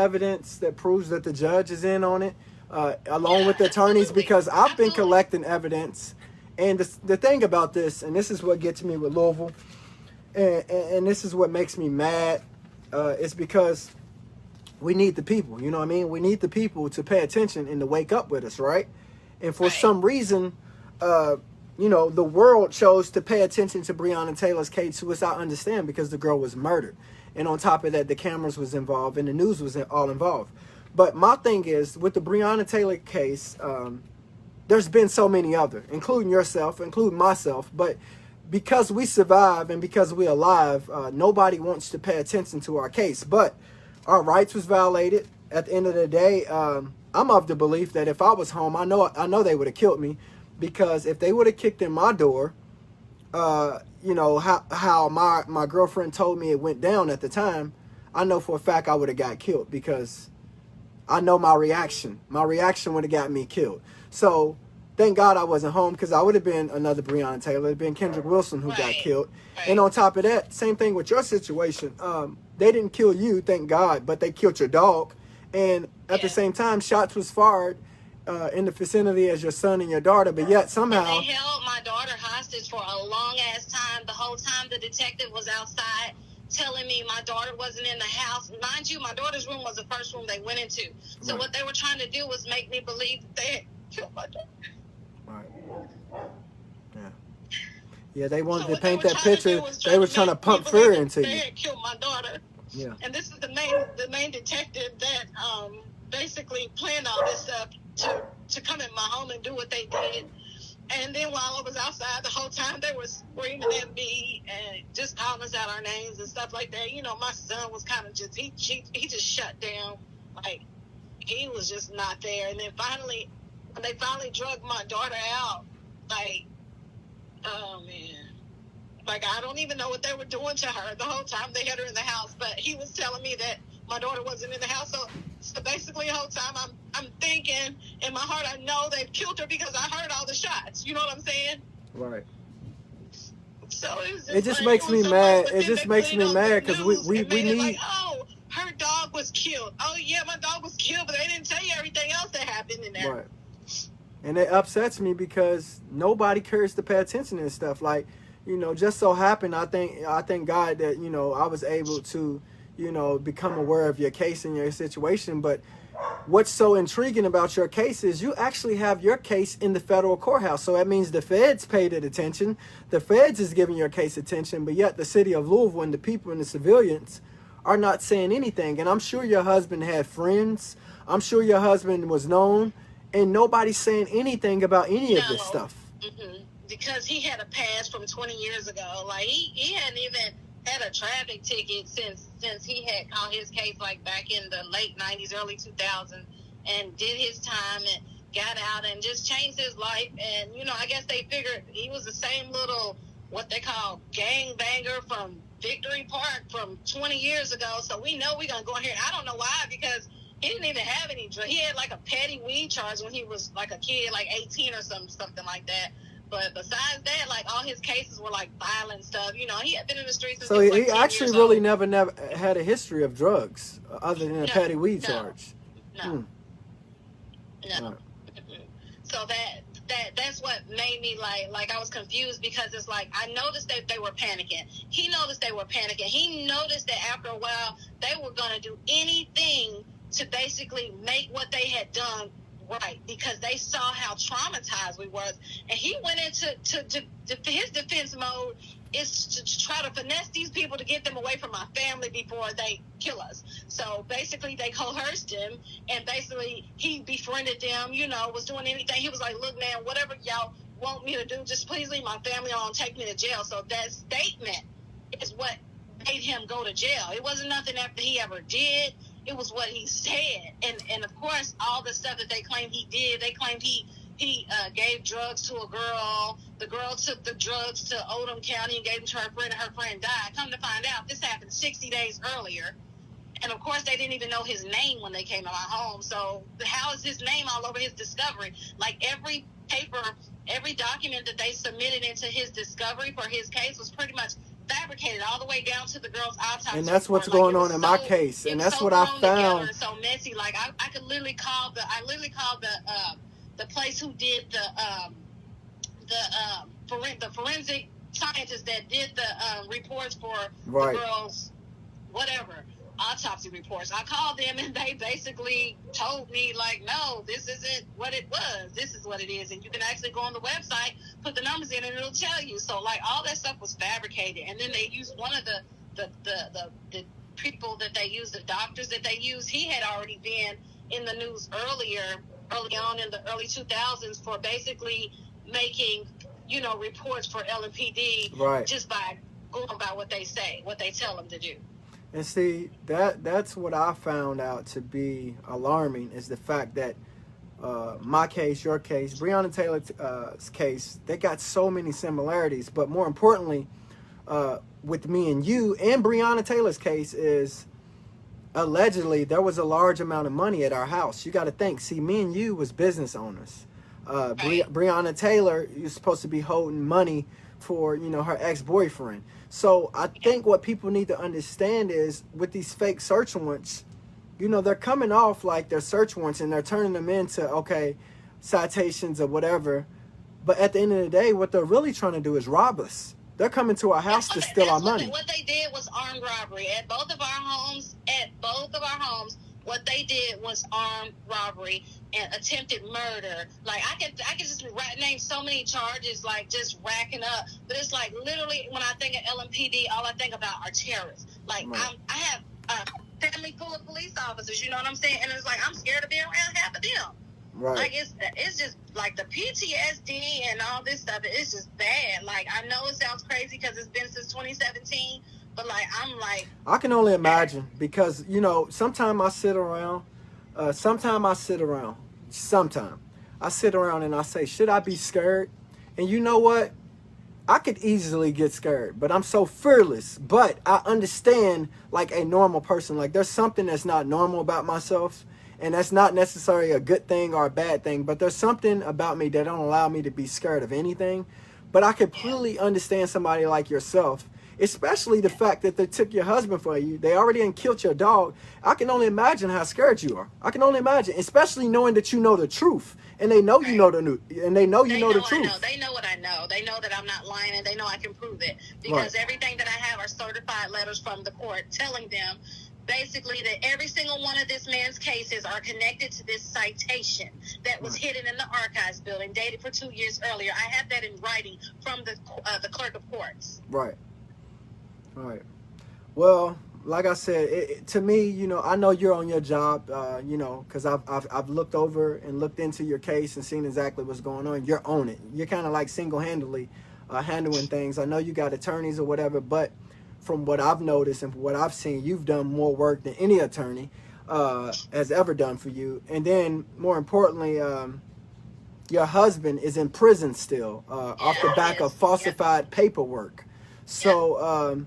evidence that proves that the judge is in on it, along with the attorneys, because I've been collecting evidence. And the thing about this, and this is what gets me with Louisville, and this is what makes me mad, is because we need the people, you know what I mean? We need the people to pay attention and to wake up with us, right? And for some reason, you know, the world chose to pay attention to Breonna Taylor's case, which I understand because the girl was murdered. And on top of that, the cameras was involved and the news was all involved. But my thing is, with the Breonna Taylor case, there's been so many other, including yourself, including myself. But because we survive and because we're alive, nobody wants to pay attention to our case. But our rights was violated. At the end of the day, I'm of the belief that if I was home, I know they would have killed me, because if they would have kicked in my door, you know, how my girlfriend told me it went down at the time, I know for a fact I would have got killed, because I know my reaction. My reaction would have got me killed. So thank God I wasn't home, because I would have been another Breonna Taylor. It would have been Kendrick Wilson who got killed. And on top of that, same thing with your situation. They didn't kill you, thank God, but they killed your dog. And at the same time, shots was fired in the vicinity as your son and your daughter, but yet somehow... And they held my daughter hostage for a long-ass time. The whole time the detective was outside telling me my daughter wasn't in the house. Mind you, my daughter's room was the first room they went into. So what they were trying to do was make me believe they had killed my daughter. Right. Yeah, they wanted to paint that picture. They were trying to pump fear into you. They had killed my daughter. Yeah. And this is the main detective that basically planned all this stuff to come in my home and do what they did. And then while I was outside the whole time, they were screaming at me and just calling us out our names and stuff like that. You know, my son was kind of just, he just shut down. Like, he was just not there. And then finally, when they finally drugged my daughter out, like, oh, man. Like, I don't even know what they were doing to her the whole time they had her in the house. But he was telling me that my daughter wasn't in the house. So basically the whole time I'm thinking in my heart, I know they've killed her because I heard all the shots. You know what I'm saying? Right. So it just makes me mad. It just makes me mad because we need... Like, oh, her dog was killed. Oh, yeah, my dog was killed, but they didn't tell you everything else that happened in there. Right. And it upsets me because nobody cares to pay attention to this stuff. Like, you know, just so happened, I thank God that, you know, I was able to, you know, become aware of your case and your situation. But what's so intriguing about your case is you actually have your case in the federal courthouse. So that means the feds paid it attention. The feds is giving your case attention, but yet the city of Louisville and the people and the civilians are not saying anything. And I'm sure your husband had friends. I'm sure your husband was known, and nobody's saying anything about any of this stuff. Mm-hmm. Because he had a past from 20 years ago. Like, he hadn't even had a traffic ticket since he had caught his case, like, back in the late 90s, early 2000s, and did his time and got out and just changed his life. And, you know, I guess they figured he was the same little, what they call gang banger from Victory Park from 20 years ago. So we know we're going to go in here. I don't know why, because he didn't even have any drugs. He had, like, a petty weed charge when he was, like, a kid, like 18 or something like that. But besides that, like, all his cases were, like, violent stuff. You know, he had been in the streets since so he was, like, he actually really never had a history of drugs other than a petty weed charge. No. Right. So that's what made me, like I was confused, because it's like, I noticed that they were panicking. He noticed they were panicking. He noticed that after a while, they were going to do anything to basically make what they had done right, because they saw how traumatized we was. And he went into his defense mode is to try to finesse these people to get them away from my family before they kill us. So basically they coerced him, and basically he befriended them, you know, was doing anything. He was like, look, man, whatever y'all want me to do, just please leave my family alone, take me to jail. So that statement is what made him go to jail. It wasn't nothing after he ever did. It was what he said. And of course, all the stuff that they claimed he did, they claimed he gave drugs to a girl. The girl took the drugs to Oldham County and gave them to her friend, and her friend died. Come to find out, this happened 60 days earlier. And of course, they didn't even know his name when they came to my home. So how is his name all over his discovery? Like, every paper, every document that they submitted into his discovery for his case was pretty much fabricated all the way down to the girl's autopsy. And that's what's report. going on in my case, and that's what I found. And so messy. Like I could literally call the place who did the forensic scientists that did the reports for right. the girls, whatever, autopsy reports. I called them and they basically told me, like, no, this isn't what it was. This is what it is. And you can actually go on the website, put the numbers in, and it'll tell you. So, like, all that stuff was fabricated. And then they used one of the people that they used, the doctors that they used, he had already been in the news early on in the early 2000s for basically making, you know, reports for LMPD right. just by going by what they say, what they tell them to do. And see, that's what I found out to be alarming, is the fact that my case, your case, Breonna Taylor's case, they got so many similarities. But more importantly, with me and you and Breonna Taylor's case is, allegedly, there was a large amount of money at our house. You got to think, see, me and you was business owners. Right. Breonna Taylor, you're supposed to be holding money for, you know, her ex-boyfriend. So I think what people need to understand is, with these fake search warrants, you know, they're coming off like they're search warrants and they're turning them into, okay, citations or whatever. But at the end of the day, what they're really trying to do is rob us. They're coming to our house to steal our money. What they did was armed robbery at both of our homes. What they did was armed robbery and attempted murder. Like, I could just name so many charges, like, just racking up. But it's like, literally, when I think of LMPD, all I think about are terrorists. Like, right. I have a family full of police officers, you know what I'm saying? And it's like, I'm scared to be around half of them. Right. Like, it's just, like, the PTSD and all this stuff, it's just bad. Like, I know it sounds crazy because it's been since 2017, but, like, I'm like... I can only imagine, because, you know, sometimes I sit around and I say, should I be scared? And you know what? I could easily get scared, but I'm so fearless. But I understand, like a normal person, like there's something that's not normal about myself, and that's not necessarily a good thing or a bad thing, but there's something about me that don't allow me to be scared of anything. But I completely understand somebody like yourself, especially the fact that they took your husband from you. They already done killed your dog. I can only imagine how scared you are. I can only imagine, especially knowing that you know the truth, and they know you know the truth. They know the truth. They know what I know. They know that I'm not lying, and they know I can prove it, because everything that I have are certified letters from the court telling them basically that every single one of this man's cases are connected to this citation that was hidden in the archives building, dated for 2 years earlier. I have that in writing from the clerk of courts. Right. All right. Well, like I said, to me, you know, I know you're on your job, you know, because I've looked over and looked into your case and seen exactly what's going on. You're on it. You're kind of like single-handedly handling things. I know you got attorneys or whatever, but from what I've noticed and from what I've seen, you've done more work than any attorney has ever done for you. And then, more importantly, your husband is in prison still off the back of falsified paperwork. So,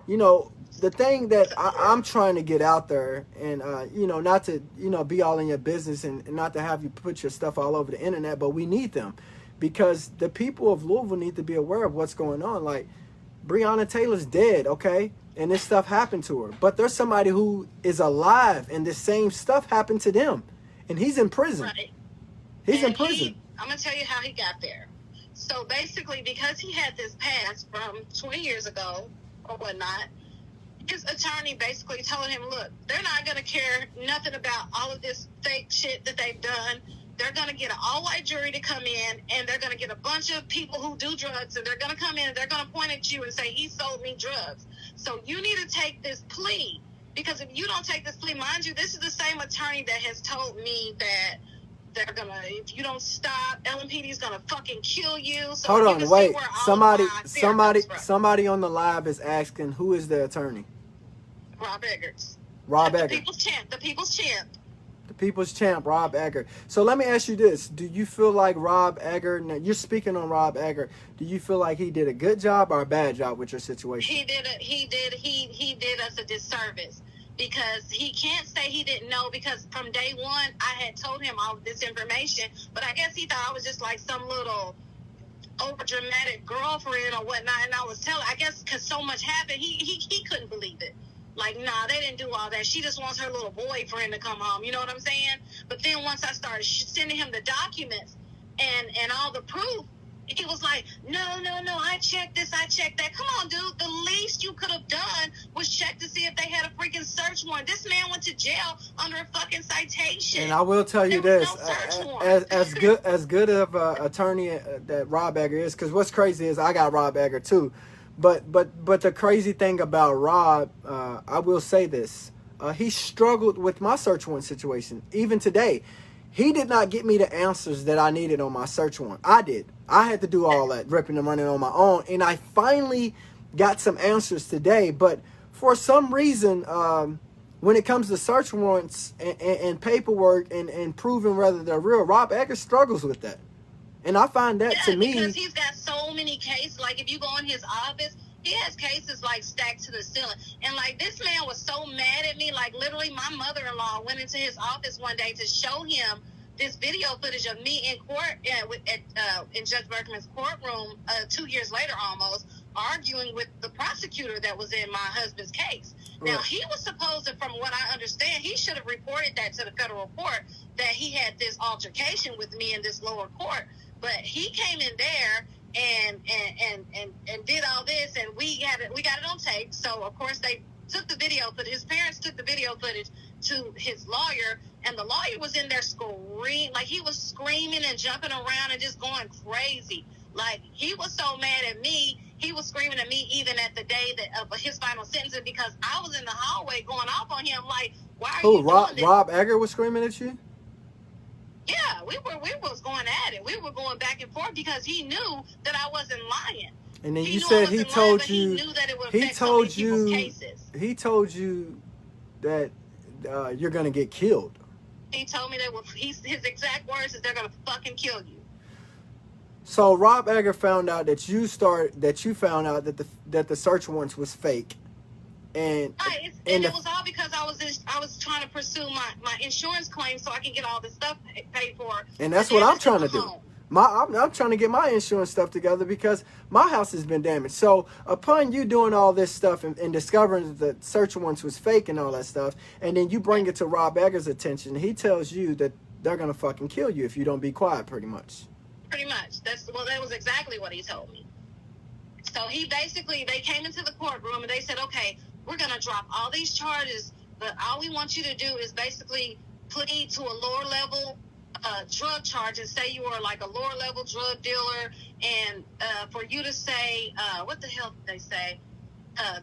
you know, the thing that I'm trying to get out there, and, you know, not to, you know, be all in your business and not to have you put your stuff all over the internet, but we need them, because the people of Louisville need to be aware of what's going on. Like, Breonna Taylor's dead, okay? And this stuff happened to her. But there's somebody who is alive, and this same stuff happened to them. And he's in prison. Right. He's in prison. I'm going to tell you how he got there. So basically, because he had this past from 20 years ago or whatnot, his attorney basically told him, look, they're not going to care nothing about all of this fake shit that they've done. They're going to get an all-white jury to come in, and they're going to get a bunch of people who do drugs, and they're going to come in, and they're going to point at you and say, he sold me drugs. So you need to take this plea, because if you don't take this plea, mind you, this is the same attorney that has told me that they're going to, if you don't stop, LMPD is going to fucking kill you. So hold on, wait. Somebody on the live is asking, who is the attorney? Rob Eggers. Rob Eggers. The people's champ. The people's champ, Rob Haqq. So let me ask you this. Do you feel like Rob Haqq, now you're speaking on Rob Haqq, do you feel like he did a good job or a bad job with your situation? He did us a disservice, because he can't say he didn't know, because from day one I had told him all of this information, but I guess he thought I was just like some little over dramatic girlfriend or whatnot. And I was telling, I guess because so much happened, he couldn't believe it. Like, nah, they didn't do all that. She just wants her little boyfriend to come home. You know what I'm saying? But then once I started sending him the documents and all the proof, he was like, no, I checked this, I checked that. Come on, dude. The least you could have done was check to see if they had a freaking search warrant. This man went to jail under a fucking citation. And I will tell you There this, was no search warrant. as good of an attorney that Rob Egger is, because what's crazy is I got Rob Egger too. But the crazy thing about Rob, I will say this, he struggled with my search warrant situation. Even today, he did not get me the answers that I needed on my search warrant. I did. I had to do all that ripping and running on my own, and I finally got some answers today. But for some reason, when it comes to search warrants and paperwork and proving whether they're real, Rob Egger struggles with that. And I find that to me, because he's got so many cases. Like, if you go in his office, he has cases like stacked to the ceiling. And like, this man was so mad at me. Like, literally, my mother-in-law went into his office one day to show him this video footage of me in court in Judge Berkman's courtroom 2 years later, almost arguing with the prosecutor that was in my husband's case. Right. Now, he was supposed to, from what I understand, he should have reported that to the federal court, that he had this altercation with me in this lower court. But he came in there and did all this, and we got it on tape. So of course they took the video footage. His parents took the video footage to his lawyer, and the lawyer was in there he was screaming and jumping around and just going crazy. Like, he was so mad at me, he was screaming at me even at the day of his final sentencing, because I was in the hallway going off on him like, why are you doing this? Rob Egger was screaming at you? Yeah, we was going at it. We were going back and forth because he knew that I wasn't lying. And then you said he told you he told you that you're gonna get killed. He told me his exact words is, they're gonna fucking kill you. So Rob Egger found out that you found out that the search warrants was fake. And it was all because I was trying to pursue my insurance claim so I can get all this stuff paid for. And that's what I'm trying to do. I'm trying to get my insurance stuff together because my house has been damaged. So upon you doing all this stuff and discovering that the search warrants was fake and all that stuff, and then you bring it to Rob Egger's attention, he tells you that they're gonna fucking kill you if you don't be quiet, pretty much. Pretty much. That was exactly what he told me. So they came into the courtroom and they said, okay, we're going to drop all these charges, but all we want you to do is basically plead to a lower level drug charge and say you are like a lower level drug dealer, and for you to say, what the hell did they say?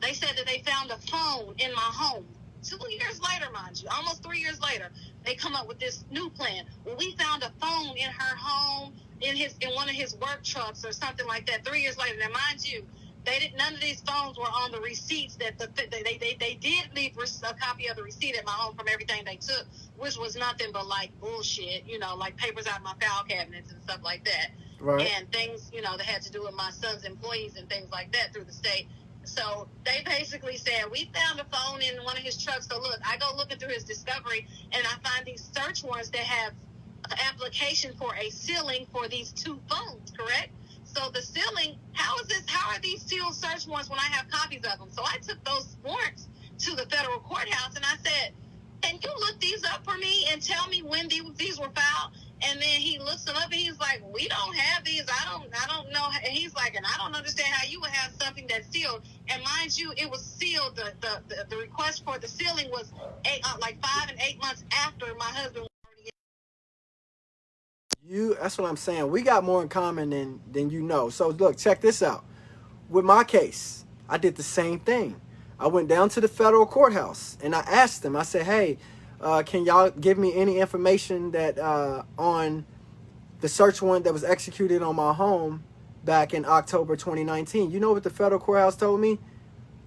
They said that they found a phone in my home. 2 years later, mind you, almost 3 years later, they come up with this new plan. Well, we found a phone in her home, in one of his work trucks or something like that. 3 years later, now mind you, none of these phones were on the receipts that they did leave a copy of the receipt at my home from everything they took, which was nothing but like bullshit, like papers out of my file cabinets and stuff like that. Right. And things, that had to do with my son's employees and things like that through the state. So they basically said, we found a phone in one of his trucks. So look, I go looking through his discovery and I find these search warrants that have an application for a sealing for these 2 phones, correct? So the sealing, how are these sealed search warrants when I have copies of them? So I took those warrants to the federal courthouse and I said, can you look these up for me and tell me when these were filed? And then he looks them up and he's like, we don't have these. I don't know. And he's like, and I don't understand how you would have something that's sealed. And mind you, it was sealed. The request for the sealing was 5 and 8 months after my husband. That's what I'm saying. We got more in common than you know. So look, check this out. With my case, I did the same thing. I went down to the federal courthouse and I asked them. I said, hey, can y'all give me any information that on the search warrant that was executed on my home back in October 2019? You know what the federal courthouse told me?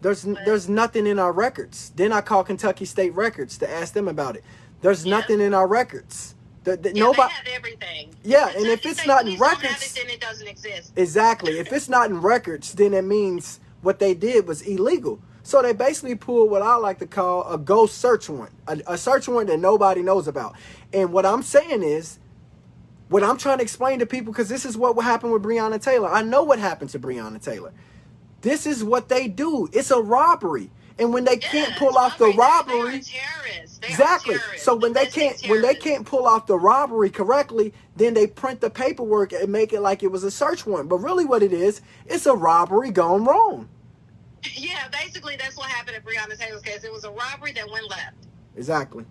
There's nothing in our records. Then I called Kentucky State Records to ask them about it. There's nothing in our records. Nobody, they have everything. Yeah, and if it's not in records, then it doesn't exist. Exactly. If it's not in records, then it means what they did was illegal. So they basically pulled what I like to call a ghost search warrant, a search warrant that nobody knows about. And what I'm saying is, What I'm trying to explain to people, because this is what happened with Breonna Taylor. I know what happened to Breonna Taylor. This is what they do. It's a robbery. And when they can't pull off the robbery, they are terrorists. Exactly. So when they can't pull off the robbery correctly, then they print the paperwork and make it like it was a search warrant. But really what it is, it's a robbery gone wrong. Yeah, basically that's what happened at Breonna Taylor's case. It was a robbery that went left. Exactly.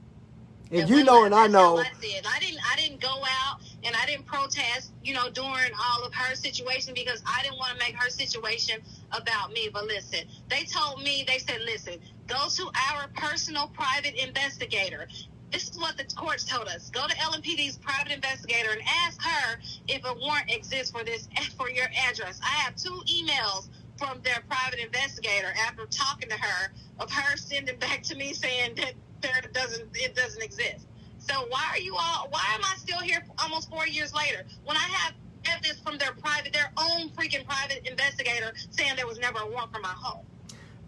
And you know, and I know. I didn't go out and I didn't protest, you know, during all of her situation because I didn't want to make her situation about me. But listen, they told me, they said, listen, go to our personal private investigator. This is what the courts told us. Go to LMPD's private investigator and ask her if a warrant exists for your address. I have 2 emails from their private investigator after talking to her of her sending back to me saying that it doesn't exist. So why am I still here almost 4 years later when I have evidence from their own freaking private investigator saying there was never a warrant for my home?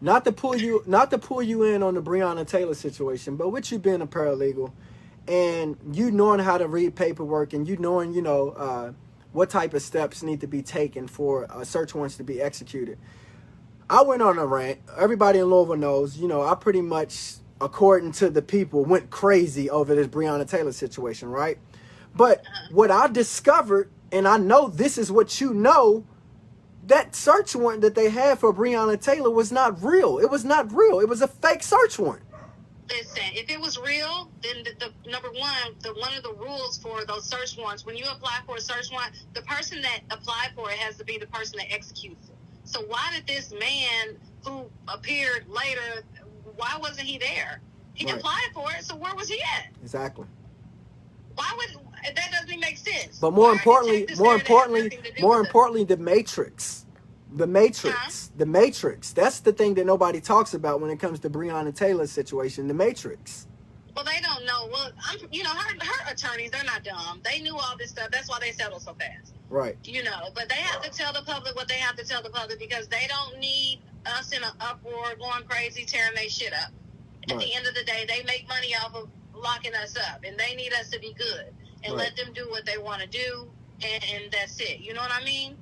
Not to pull you in on the Breonna Taylor situation, but with you being a paralegal and you knowing how to read paperwork and you knowing, you know, what type of steps need to be taken for search warrants to be executed. I went on a rant. Everybody in Louisville knows, you know, I pretty much, according to the people, went crazy over this Breonna Taylor situation, right? But what I discovered, and I know this is what you know, that search warrant that they had for Breonna Taylor was not real. It was not real. It was a fake search warrant. Listen, if it was real, then the number one, one of the rules for those search warrants, when you apply for a search warrant, the person that applied for it has to be the person that executes it. So why did this man who appeared later, why wasn't he there? He applied for it, so where was he at? Exactly. Why would that doesn't make sense? But more importantly, the Matrix. The Matrix. That's the thing that nobody talks about when it comes to Breonna Taylor's situation. The Matrix. Well, they don't know. Well, you know, her attorneys, they're not dumb. They knew all this stuff. That's why they settle so fast. Right. You know, but they have to tell the public what they have to tell the public because they don't need us in an uproar, going crazy, tearing their shit up. At the end of the day, they make money off of locking us up, and they need us to be good and let them do what they want to do, and that's it. You know what I mean?